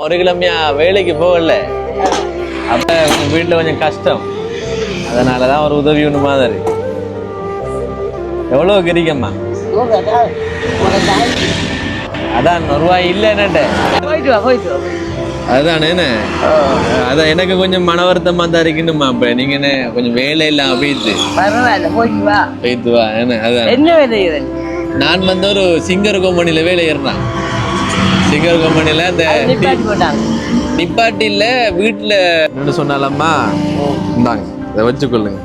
ஒரு கிழமையா வேலைக்கு போகல, அப்ப வீட்டுல கொஞ்சம் கஷ்டம், அதனாலதான் ஒரு உதவி ஒண்ணு மாதிரி. எவ்வளவு கிடைக்கும்மா? அதான் ரூபாய் இல்ல என்னட்ட. அதுதான் என்ன, அதான் எனக்கு கொஞ்சம் மன வருத்தமா தான் இருக்கணுமா. இப்ப நீங்க என்ன கொஞ்சம் வேலை இல்லாம போயிட்டு வா என்ன. அதான் என்ன வேலை? நான் வந்து ஒரு சிங்கர் கம்பெனில வேலை ஏறினேன். சிங்கர் கம்பெனில இந்த நிப்பாட்டி இல்ல வீட்டுல என்ன சொன்னாலம்மா, இந்தாங்க இதை வச்சுக்கொள்ளுங்க.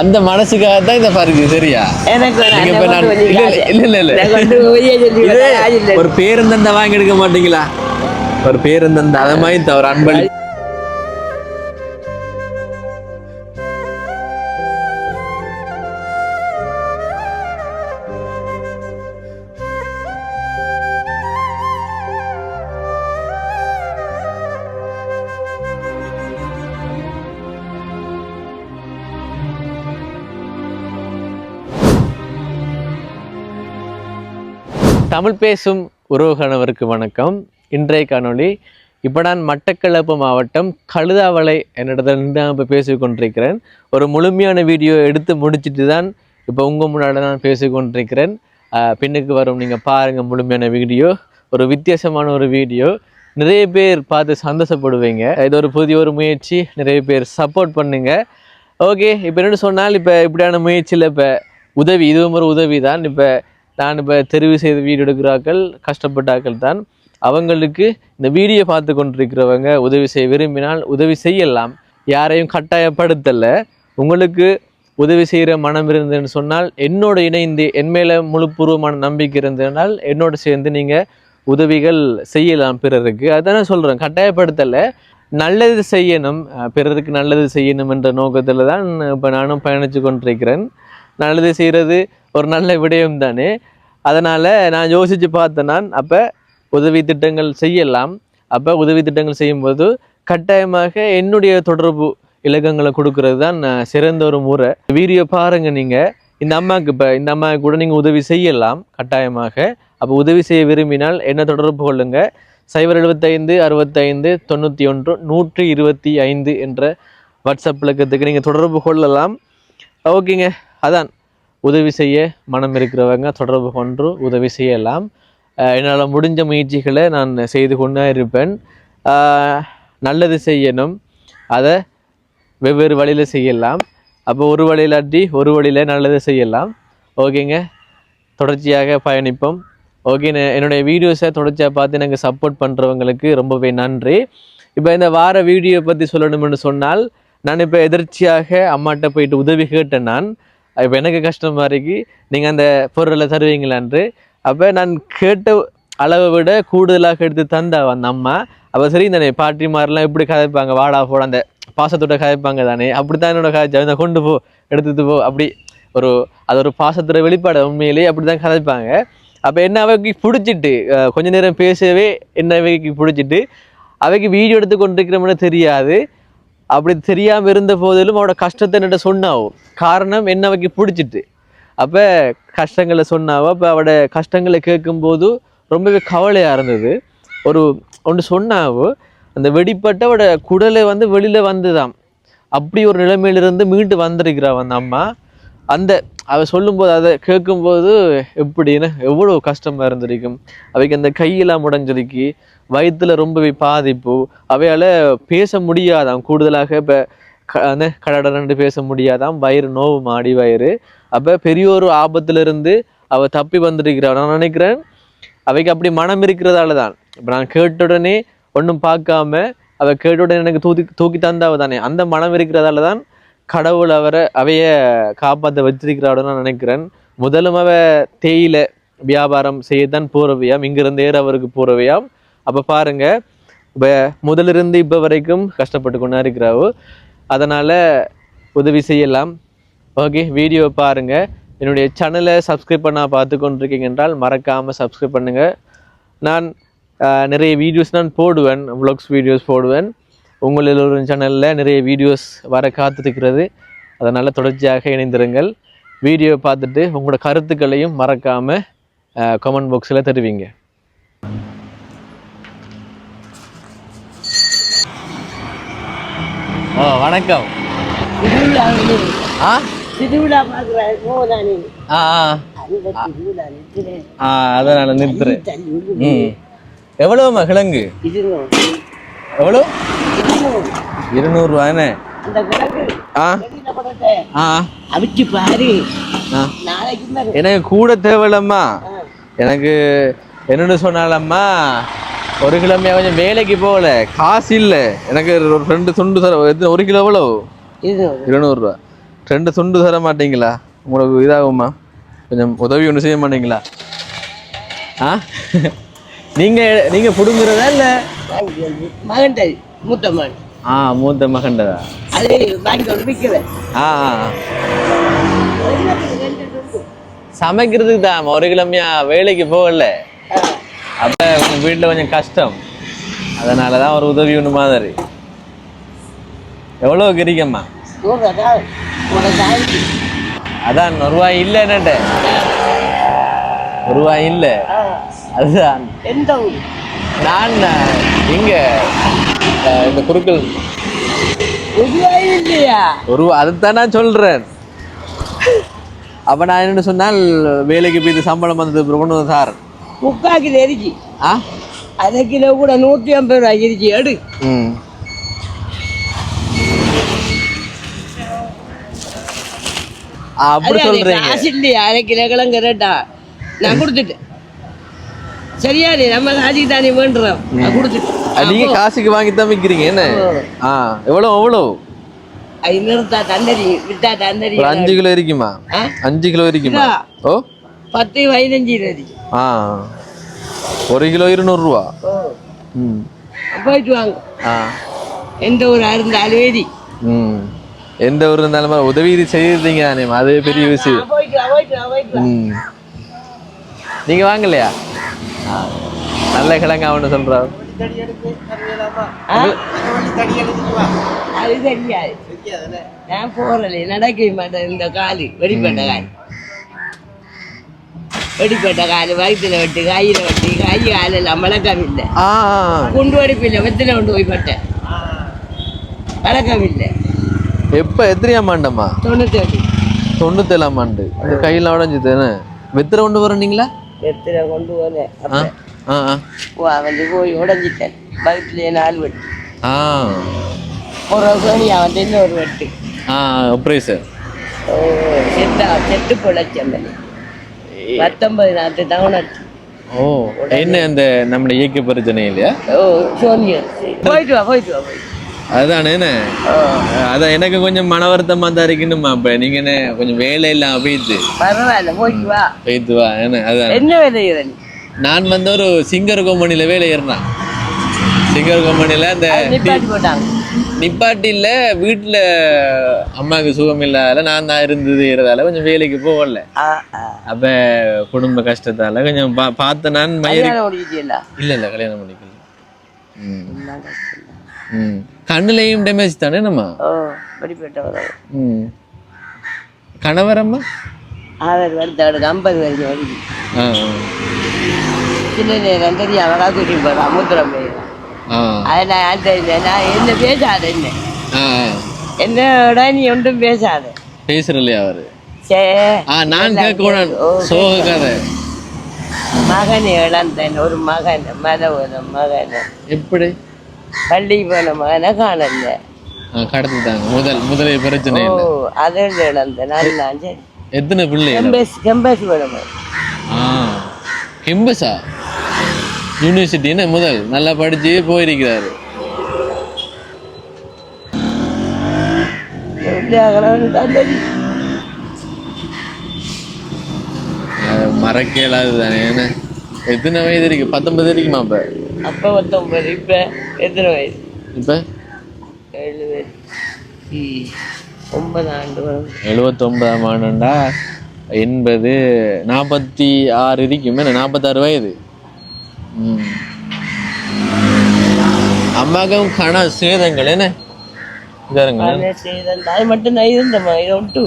அந்த மனசுக்காக தான் இந்த பாருங்க. சரியா? ஒரு பேருந்தந்த வாங்கி எடுக்க மாட்டீங்களா? ஒரு பேருந்தந்த அதை மாதிரி தவிர அன்பளி. தமிழ் பேசும் உறவுகானவருக்கு வணக்கம். இன்றைய காணொளி, இப்போ நான் மட்டக்களப்பு மாவட்டம் கழுதாவளை என்னிடத்திலிருந்து நான் இப்போ பேசிக்கொண்டிருக்கிறேன். ஒரு முழுமையான வீடியோ எடுத்து முடிச்சுட்டு தான் இப்போ உங்கள் முன்னாடி நான் பேசிக்கொண்டிருக்கிறேன். பின்னுக்கு வரும், நீங்கள் பாருங்கள் முழுமையான வீடியோ. ஒரு வித்தியாசமான ஒரு வீடியோ, நிறைய பேர் பார்த்து சந்தோஷப்படுவீங்க. இது ஒரு புதிய ஒரு முயற்சி, நிறைய பேர் சப்போர்ட் பண்ணுங்க. ஓகே, இப்போ என்னென்னு சொன்னால், இப்போ இப்படியான முயற்சியில் இப்போ உதவி, இதுவும் ஒரு உதவி தான். இப்போ நான் இப்போ தெரிவு செய்த வீடியோ எடுக்கிறார்கள் கஷ்டப்பட்டாக்கள் தான். அவங்களுக்கு இந்த வீடியோ பார்த்து கொண்டிருக்கிறவங்க உதவி செய்ய விரும்பினால் உதவி செய்யலாம். யாரையும் கட்டாயப்படுத்தலை. உங்களுக்கு உதவி செய்கிற மனம் இருந்ததுன்னு சொன்னால் என்னோட இணைந்து, என் மேலே முழுப்பூர்வமான நம்பிக்கை இருந்ததுனால் என்னோட சேர்ந்து நீங்கள் உதவிகள் செய்யலாம் பிறருக்கு. அதுதானே சொல்கிறேன், கட்டாயப்படுத்தலை. நல்லது செய்யணும், பிறருக்கு நல்லது செய்யணும் என்ற நோக்கத்தில் தான் இப்போ நானும் பயணித்து கொண்டிருக்கிறேன். நல்லது செய்கிறது ஒரு நல்ல விடயம் தானே. அதனால் நான் யோசித்து பார்த்தேன். நான் அப்போ உதவி திட்டங்கள் செய்யலாம். அப்போ உதவி திட்டங்கள் செய்யும்போது கட்டாயமாக என்னுடைய தொடர்பு இலக்கங்களை கொடுக்கறது தான் சிறந்த ஒரு முறை. வீடியோ பாருங்கள் நீங்கள். இந்த அம்மாவுக்கு, இப்போ இந்த அம்மாவுக்கு கூட நீங்கள் உதவி செய்யலாம் கட்டாயமாக. அப்போ உதவி செய்ய விரும்பினால் என்ன தொடர்பு கொள்ளுங்கள். 075 65 91 125 என்ற வாட்ஸ்அப் இலக்கத்துக்கு நீங்கள் தொடர்பு கொள்ளலாம். ஓகேங்க, அதான் உதவி செய்ய மனம் இருக்கிறவங்க தொடர்பு கொண்டு உதவி செய்யலாம். என்னால் முடிஞ்ச முயற்சிகளை நான் செய்து கொண்டே இருப்பேன். நல்லது செய்யணும், அதை வெவ்வேறு வழியில் செய்யலாம். அப்போ ஒரு வழியிலாட்டி ஒரு வழியில் நல்லது செய்யலாம். ஓகேங்க, தொடர்ச்சியாக பயணிப்போம். ஓகே, என்னுடைய வீடியோஸை தொடர்ச்சியாக பார்த்து எனக்கு சப்போர்ட் பண்ணுறவங்களுக்கு ரொம்பவே நன்றி. இப்போ இந்த வார வீடியோ பற்றி சொல்லணும்னு சொன்னால், நான் இப்போ எதிர்ச்சியாக அம்மாட்ட போயிட்டு உதவி கேட்டேன். நான் இப்போ எனக்கு கஷ்டமாக இருக்கு, நீங்கள் அந்த பொருளை தருவீங்களான்று. அப்போ நான் கேட்ட அளவை விட கூடுதலாக எடுத்து தந்தா அந்த அம்மா. அப்போ சரி தானே, பாட்டி மாதிரிலாம் எப்படி கதைப்பாங்க, வாடா போட அந்த பாசத்தோட கதைப்பாங்க தானே, அப்படி தான் என்னோட கதை, கொண்டு போ எடுத்துட்டு போ, அப்படி ஒரு அது ஒரு பாசத்தோட வெளிப்பாடு. உண்மையிலேயே அப்படி தான் கதைப்பாங்க. அப்போ என்ன அவைக்கு பிடிச்சிட்டு கொஞ்ச நேரம் பேசவே என்ன அவைக்கு பிடிச்சிட்டு அவைக்கு வீடியோ எடுத்து கொண்டிருக்கிறோம்னு தெரியாது. அப்படி தெரியாமல் இருந்த போதிலும் அவட கஷ்டத்தை என்னட்ட சொன்னாவோ. காரணம் என்ன அவைக்கு பிடிச்சிட்டு. அப்போ கஷ்டங்களை சொன்னாவோ. அப்போ அவட கஷ்டங்களை கேட்கும்போது ரொம்பவே கவலையாக இருந்தது. ஒன்று சொன்னாவோ, அந்த வெடிப்பட்ட அவட குடலை வந்து வெளியில் வந்துதான். அப்படி ஒரு நிலைமையிலிருந்து மீண்டு வந்திருக்கிறான் அந்த அம்மா. அவ சொல்லும்போது, அதை கேட்கும்போது எப்படின்னு எவ்வளோ கஷ்டமாக இருந்திருக்கும். அவைக்கு அந்த கையெல்லாம் முடைஞ்சிருக்கு, வயிற்றுல ரொம்பவே பாதிப்பு, அவையால் பேச முடியாதாம். கூடுதலாக இப்போ கடடன்னு பேச முடியாதாம், வயிறு நோவு, மாடி வயிறு. அப்போ பெரிய ஒரு ஆபத்திலிருந்து அவள் தப்பி வந்துருக்கிறாள். நான் நினைக்கிறேன் அவைக்கு அப்படி மனம் இருக்கிறதால தான். இப்போ நான் கேட்ட உடனே ஒன்றும் பார்க்காம அவள் கேட்ட உடனே எனக்கு தூக்கி தந்தாவ தானே, அந்த மனம் இருக்கிறதால தான் கடவுள் அவைய காப்பாற்ற வச்சிருக்கிறான்னு நான் நினைக்கிறேன். முதலும் அவ தேயில வியாபாரம் செய்யத்தான் போறவையாம், இங்கிருந்து அவருக்கு போறவையாம். அப்போ பாருங்க, இப்போ முதலிருந்து இப்போ வரைக்கும் கஷ்டப்பட்டு கொண்டா இருக்கிறாவோ. அதனால் உதவி செய்யலாம். ஓகே, வீடியோ பாருங்கள். என்னுடைய சேனலை சப்ஸ்கிரைப் பண்ண பார்த்து கொண்டிருக்கீங்க என்றால் மறக்காமல் சப்ஸ்கிரைப் பண்ணுங்கள். நான் நிறைய வீடியோஸ் நான் போடுவேன், vlogs வீடியோஸ் போடுவேன். உங்கள் எல்லோரும் சேனலில் நிறைய வீடியோஸ் வர காத்திருக்கிறது. அதனால் தொடர்ச்சியாக இணைந்திருங்கள். வீடியோ பார்த்துட்டு உங்களோட கருத்துக்களையும் மறக்காமல் கமெண்ட் பாக்ஸில் தருவீங்க. ஓ வணக்கம். அதனால நிறுத்துறேன். எவ்வளவுமா கிழங்கு? எவ்வளோ? 200 ரூபாய்னே. எனக்கு கூட தேவையில்லம்மா. எனக்கு என்னன்னு சொன்னாலம்மா, ஒரு கிலோமே கொஞ்சம் வேலைக்கு போகல, காசு இல்லை. எனக்கு 2 துண்டு தர. 1 கிலோ எவ்வளோ? 200 ரூபா. 2 துண்டு தர மாட்டீங்களா? உங்களுக்கு இதாகுமா? கொஞ்சம் உதவி ஒன்று செய்ய மாட்டீங்களா? நீங்க புடுங்குறதா இல்ல? மகன்டை மூத்த மகன். மூத்த மகன்டா. அது வாங்கி கொண்டு விற்கிறேன். சமைக்கிறதுக்கு தான் 1 கிலோமையா வேலைக்கு போகல. அப்ப வீட்டுல கொஞ்சம் கஷ்டம். அதனாலதான் ஒரு உதவி ஒன்று மாதிரி. எவ்வளவு கிடைக்கும்மா? அதான் 1 ரூபாய் இல்லை என்னட்ட. 1 ரூபாய் இல்லை. அதுதான். எந்த ஊர்? நான் இங்க இந்த குறுக்கள். அதுதான் நான் சொல்றேன். அப்ப நான் என்ன சொன்னால், வேலைக்கு போய் சம்பளம் வந்தது கொண்டு வந்து சார் 3/4 கிலோ இருக்கு. 1/2 கிலோ கூட 150 ரூபாய் இருக்கு. எடு. அப்படி சொல்றீங்க? காசு இல்லையா? 1/2 கிலோ கிழங்கு ரேட்டா நான் கொடுத்துட்டேன். சரியா? நம்ம காசுக்கு தானே வேண்டுறோம். நீங்க காசுக்கு வாங்கி தான் விற்கிறீங்க என்ன? எவ்வளவு எவ்வளவு? 500 தந்தரி விட்டா தந்தரி. 5 கிலோ இருக்குமா? 5 கிலோ இருக்குமா? ஓ 10 15 இருக்கு. 1 கிலோ 200 ரூபா. போயிட்டு வாங்க. எந்த ஊரா இருந்தாலும் ஏறி. எந்த ஊர் இருந்தாலும் உதவி இது செய்யறீங்க தானே, அது பெரிய விஷயம். நீங்க வாங்கலையா? நல்ல கிழங்கு அவனு சொல்றாரு. அது தெரியாது. நான் போறல நடக்க மாட்டேன். இந்த காலு வெடிப்பட்ட காலு, வெடிப்பட்ட காலு, வயிற்றுல வெட்டு, கையில வெட்டு, கை காலெல்லாம் வழக்கம் இல்லை. குண்டு வெடிப்பு இல்லை, வெத்தில கொண்டு போய் பட்டேன். வழக்கம் இல்லை. எப்ப எத்தனையாம் ஆண்டம்மா? 97 ஆண்டு. இந்த கையில உடஞ்சது வெத்திர கொண்டு வரீங்களா? வெத்தில கொண்டு போனேன். வந்து போய் உடஞ்சிட்டேன். வயிற்றுல 4 வெட்டு. ஒரு சோனியா வந்து இன்னொரு வெட்டு. ஆப்ரேஷன். செட்டு பொழைச்சம் 19 நாட்டு தவணத்து. என்ன அந்த நம்மள இயக்க பிரச்சனை இல்லையா? சோனியா போயிட்டு வா போயிட்டு வா. அதுதானே. அதான் எனக்கு கொஞ்சம் மன வருத்தமா தான் இருக்குன்னுமா. இப்ப நீங்க என்ன கொஞ்சம் வேலை இல்லாம போயிட்டு. பரவாயில்ல போயிட்டு வா. போயிட்டு வா. அதான் என்ன வேலை செய்யற? நான் வந்து ஒரு சிங்கர் கம்பெனில வேலை ஏறினேன். சிங்கர் கம்பெனில அந்த நிப்பாட்டி இல்ல, வீட்டுல அம்மாவுக்கு சுகம் இல்லாத நான் தான் இருந்ததுறதால கொஞ்சம் வேலைக்கு போகல. அப்ப குடும்ப கஷ்டத்தால கொஞ்சம் பார்த்த நான் இல்ல கல்யாணம் பண்ணிக்கல. கண்ணுலையும் டேமேஜ் தானே நம்ம. கணவரம்மா அவர் வந்து 50 வரைக்கும் வருது. சின்ன நேரம் தெரியாம கூட்டிட்டு போறான் மூத்திரம் போயிடும். நான் என்ன பேசாத, என்னோட நீ ஒன்றும் பேசாத. பேசுறலையா அவரு? நான் கேட்க மகனை இழந்தேன். ஒரு மகன் மகன் எப்படி பள்ளி போன மகனை காணல, கடத்திட்டாங்க. முதலே பிரச்சனை. அதில் இழந்தேன். நான் சரி. எத்தனை பிள்ளை? கெம்பஸ் வேணுமா? கெம்பஸா யூனிவர்சிட்டின்னு முதல் நல்லா படிச்சு போயிருக்கிறாரு. மறக்கலாது தானே. எத்தனை வயது இருக்கு? 19 இருக்குமா? அப்ப 19. இப்ப எத்தனை வயது? இப்ப 79 ஆண்டு. 79ஆம் ஆண்டுண்டா 80 46 இருக்கும். 46 வயது. அம்மாக்கும் கண சேதங்கள் என்ன சேதம் மட்டும்தான் இருந்தம்மா. இதை விட்டு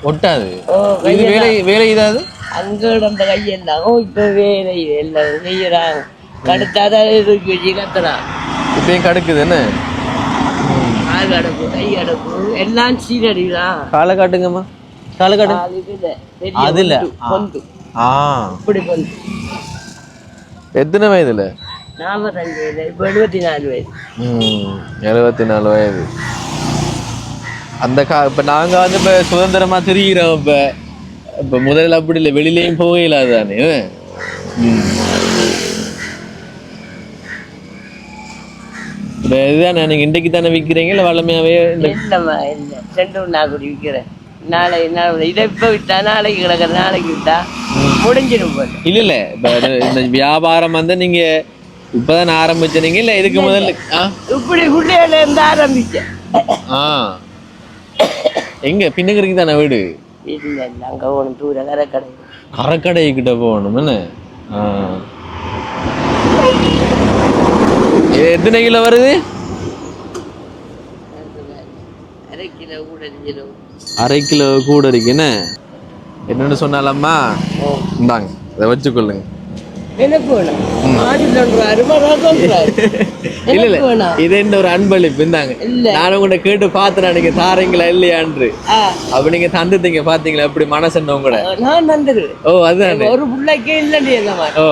ஒட்டாது ஓ இது வேலை வேலை இதாது அங்க அந்த கையெல்லாம் இப்ப வேலை எல்லாம் செய்யறாங்க கடுத்தாதான் தூக்கி வச்சு கத்துறான் இப்பயும் கடுக்குது என்ன கால் அடப்பு கை அடப்பு எல்லாம் சீரடிதான் காலை காட்டுங்கம்மா காலை காட்டு அதுல பொந்து இப்படி பொந்து எத்தனை வயதுல 45 வயது இப்ப 74 வயது 74 வயது அந்த இப்ப நாங்க வந்து இப்ப சுதந்திரமா திரிகிறோம் இப்ப முதல்ல அப்படி இல்லை வெளியிலையும் போக இல்லாதானே இதுதான் நீங்க இன்றைக்கு தானே விற்கிறீங்க இல்ல வளமையாவே இல்லம்மா இல்ல 2 நான் கூட விற்கிறேன் நாளை இதை இப்ப விட்டா நாளைக்கு கிடக்குற நாளைக்கு விட்டா முடிஞ்சிடும் போல இல்ல இப்ப இந்த வியாபாரம் வந்து நீங்க இப்பதான் ஆரம்பிச்சீங்க இல்ல இதுக்கு முதல்ல இப்படி புள்ளையில இருந்து ஆரம்பிச்சேன் எங்க பின்னகருக்கு தானே வீடு இல்ல இல்ல அங்க போகணும் தூர கரைக்கடை கிட்ட போகணும் என்ன எத்தனை கிலோ வருது 1/2 கிலோ கூட இருக்கு என்ன என்னன்னு சொன்னாலம்மா இந்தாங்க இதை வச்சுக்கொள்ளுங்க எனக்கு வேணும் இல்ல இல்ல இது என்ன ஒரு அன்பளிப்பு இருந்தாங்க நானும் உங்கள்கிட்ட கேட்டு பார்த்தேன் நீங்க தாரீங்களா இல்லையான்று அப்ப நீங்க தந்துட்டீங்க பாத்தீங்களா எப்படி மனசுன்னு உங்களோட நான் தந்துருவேன் ஓ அதுதான் ஒரு பிள்ளைக்கே இல்லைன்னு ஓ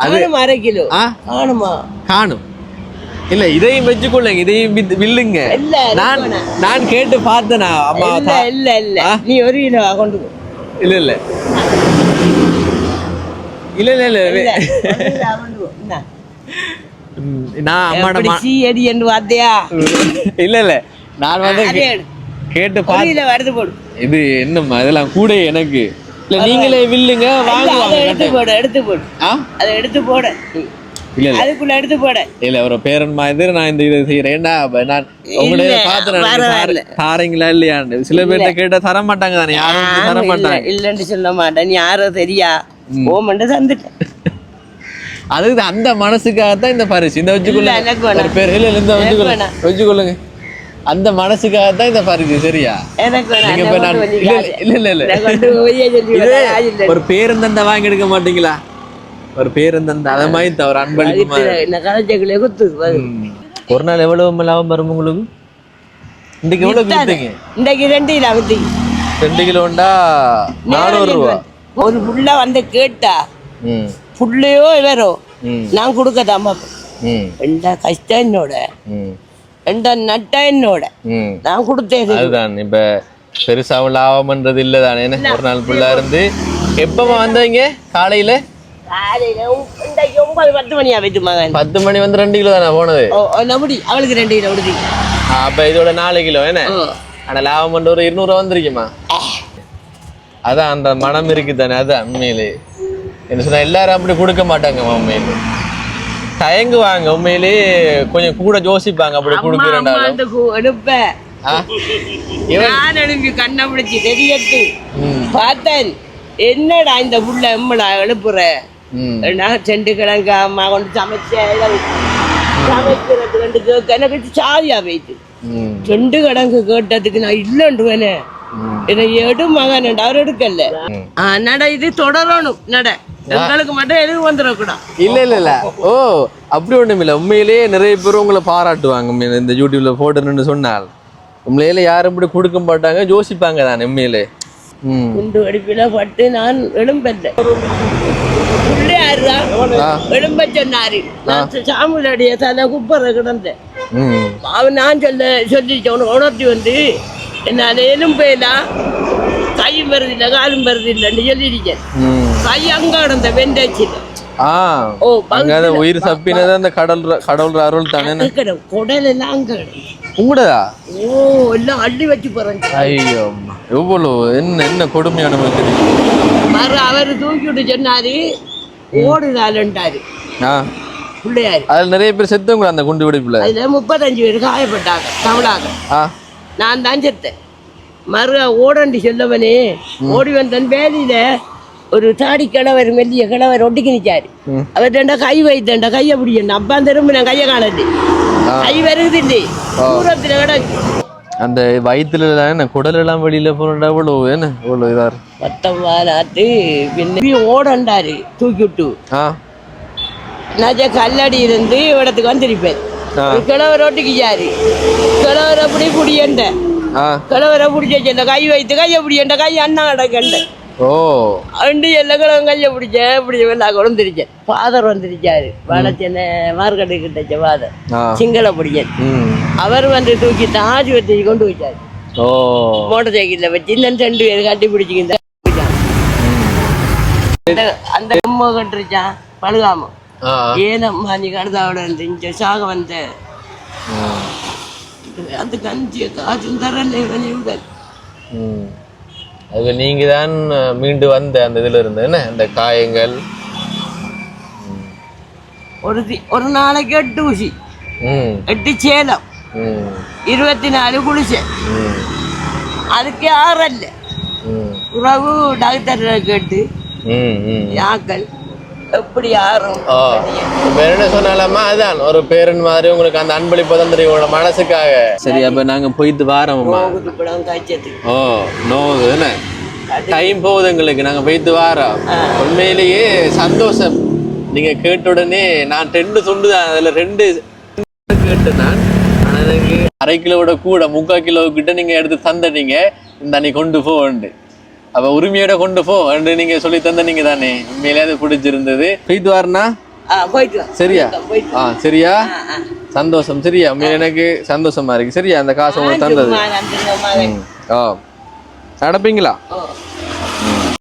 அது 1/2 கிலோ காணுமா காணும் இல்ல இதையும் வச்சுக்கொள்ளுங்க இதையும் வில்லுங்க நான் கேட்டு பார்த்தேனா அம்மா இல்ல இல்ல நீ 1 கிலோ கொண்டு போ இல்ல இல்ல இல்ல இல்ல இல்ல நான் அம்மாட சீடி என்று வாத்தியா இல்ல இல்ல நான் வந்து கேட்டு பார்த்து வருது போடு இது என்னம்மா இதெல்லாம் கூட எனக்கு இல்ல நீங்களே வில்லுங்க வாங்குவாங்க எடுத்து போடு அதை எடுத்து போட இல்ல இல்ல அதுக்குள்ள எடுத்து போட இல்ல ஒரு பேரன் மாதிரி நான் இந்த இதை செய்யறேன்டா நான் உங்களே பார்த்து தாரீங்களா இல்லையான்னு சில பேர்ட்ட கேட்டா தர மாட்டாங்க தானே யாரும் தர மாட்டாங்க இல்லன்னு சொல்ல மாட்டேன் நீ யாரோ தெரியா ஓமண்ட தந்துட்டேன் அதுக்கு அந்த மனசுக்காகத்தான் இந்த பரிசு இந்த வச்சுக்கொள்ளுங்க ஒரு பேர் இல்ல இந்த வச்சுக்கொள்ளுங்க அந்த மனசுக்காகத்தான் இந்த பரிசு சரியா இல்ல இல்ல இல்ல ஒரு பேருந்தண்டை வாங்கி எடுக்க மாட்டீங்களா ஒரு பேருந்தண்டை அதை மாதிரி ஒரு அன்பளிப்பு ஒரு நாள் எவ்வளவு லாபம் வரும் உங்களுக்கு இன்னைக்கு எவ்வளவு வித்தீங்க இன்னைக்கு 2 கிலோ வித்தீங்க 2 கிலோண்டா 400 ரூபா ஒரு புள்ள வந்து கேட்டா புள்ளையோ இவரோ நான் கொடுக்கதாமா ரெண்டா கஷ்டம் என்னோட ரெண்டா நட்ட என்னோட நான் கொடுத்தேன் அதுதான் இப்ப பெருசாவும் லாபம்ன்றது இல்லதானே ஒரு நாள் புள்ளா இருந்து எப்பமா வந்தவங்க காலையில 9-10 மணியா போயிட்டு மகன் 10 மணி வந்து 2 கிலோ தானே போனது அவளுக்கு 2 கிலோ விடுதி அப்ப இதோட 4 கிலோ என்ன ஆனா லாபம் பண்ண ஒரு 200 ரூபா வந்துருக்குமா அதான் அந்த மனம் இருக்கு தானே அதான் உண்மையிலே என்ன சொன்னா எல்லாரும் அப்படி கொடுக்க மாட்டாங்க உண்மையிலே தயங்குவாங்க உண்மையிலே கொஞ்சம் கூட யோசிப்பாங்க அப்படி கொடுக்குறேன் கண்ணை பிடிச்சி தெரியட்டு பார்த்தேன் என்னடா இந்த புள்ள எம்மடா எழுப்புற 2 கிழங்கு அம்மா கொண்டு சமைக்கிறது கேட்க எனக்கு சாதியா போயிட்டு 2 கிழங்கு கேட்டதுக்கு நான் இல்லைன்றுவேனே இதை எடு மகன் அவர் எடுக்கல நட இது தொடரணும் நட எங்களுக்கு மட்டும் எதுவும் வந்துடக்கூடாது இல்ல இல்ல இல்ல ஓ அப்படி ஒண்ணும் இல்ல உண்மையிலேயே நிறைய பேர் உங்களை பாராட்டுவாங்க இந்த யூடியூப்ல போட்டுன்னு சொன்னால் உண்மையில யாரும் இப்படி கொடுக்க மாட்டாங்க யோசிப்பாங்க தான் உண்மையிலே குண்டு வெடிப்பில பட்டு நான் எழும்பெற்றேன் எழும்ப சொன்னாரு சாமுலடிய தலை குப்பரை கிடந்தேன் அவன் நான் சொல்லிச்சேன் உணர்த்தி வந்து என்னால எலும்பையெல்லாம் கையும் வருது இல்லை காலும் வருது இல்லைன்னு சொல்லிருக்கேன் கை அங்க கிடந்த வெண்டாச்சு உயிர் சப்பினது அந்த கடவுள் அருள் தானே குடல் எல்லாம் அங்க உங்களதா எல்லாம் அள்ளி வச்சு போறேன் ஐயோ எவ்வளவு என்ன கொடுமையான அவரு தூக்கி விட்டு சொன்னாரு ஓடுதான்ட்டாரு பிள்ளையாரு அதுல நிறைய பேர் செத்தவங்க அந்த குண்டு வெடிப்புல அதுல 35 பேர் காயப்பட்டாங்க தமிழாக நான் தான் செத்தேன் ஓடண்டி செல்லவனே ஓடி வந்தன் வேலையில ஒரு தாடி கிழவர் மெல்லிய கிழவர் ஒட்டிக்கு நிச்சாரு அவர்கிட்ட கை வைத்தேன்டா கையை பிடிக்கணும் அப்பா திரும்ப நான் கையை காணது கை வருது இல்லை தூரத்துல கிடக்கு அந்த வயிற்றுல என்ன குடல் எல்லாம் வெளியில போனா இவ்வளோ என்ன இவ்வளோ இதா இருக்கு. பத்தம்பாலாத்து பின்ன ஓடண்டாரு தூக்கி விட்டு நான் கல்லடி இருந்து இடத்துக்கு வந்திருப்பேன். கிழவர் ஒட்டிக்கிச்சாரு. கிழவர் அப்படி புடியண்ட கிழவரை பிடிச்ச கை வைத்து கையை பிடிச்ச கை அண்ணா கிடக்கண்ட அண்டு எல்லா கிழவன் கையை பிடிச்சேன் இப்படி எல்லாம் கொண்டுருச்சேன். ஃபாதர் வந்துருச்சாரு வளச்சென்ன மார்க்கெட்டு கிட்ட ஃபாதர் சிங்கள பிடிச்சேன். அவர் வந்து தூக்கி ஆஸ்பத்திரி கொண்டு வச்சாரு. மோட்டர் சைக்கிள்ல வச்சு இந்த 2 பேர் கட்டி பிடிச்சிக்கிட்டு அந்த அம்மா கட்டுருச்சான் பழுகாம ஏனம்மா நீ கழுதாவோட இருந்து சாக வந்த அந்த கஞ்சிய காசும் தரல அது நீங்க தான் மீண்டு வந்த அந்த இதுல இருந்து என்ன அந்த காயங்கள் ஒரு நாளைக்கு 8 ஊசி 8 சேலம் 24 குளிச்சேன். அதுக்கு யாரல்ல உறவு டாக்டர் கேட்டு யாக்கள் எப்படி யாரும் என்ன சொன்னாலம்மா அதான் ஒரு பேரன் மாதிரி உங்களுக்கு அந்த அன்பளிப்பு தான் தெரியும் உங்களோட மனசுக்காக. சரி அப்ப நாங்க போயிட்டு வாரோம்மா. ஓ நோது என்ன டைம் போகுது எங்களுக்கு, நாங்க போயிட்டு வாரோம். உண்மையிலேயே சந்தோஷம். நீங்க கேட்ட உடனே நான் 2 துண்டு தான் அதுல 2 கேட்டு நான் எனக்கு 1/2 கிலோவோட கூட 3/4 கிலோ கிட்ட நீங்க எடுத்து தந்தீங்க. இந்த நீ கொண்டு போண்டு அப்ப உரிமையோட கொண்டு போ என்று நீங்க சொல்லி தந்த நீங்க தானே. உண்மையிலே அது பிடிச்சிருந்தது. போயிட்டு வாருண்ணா. சரியா? சரியா? சந்தோஷம். சரியா? உண்மையில எனக்கு சந்தோஷமா இருக்கு. சரியா? அந்த காசு உங்களுக்கு தந்தது. நடப்பீங்களா?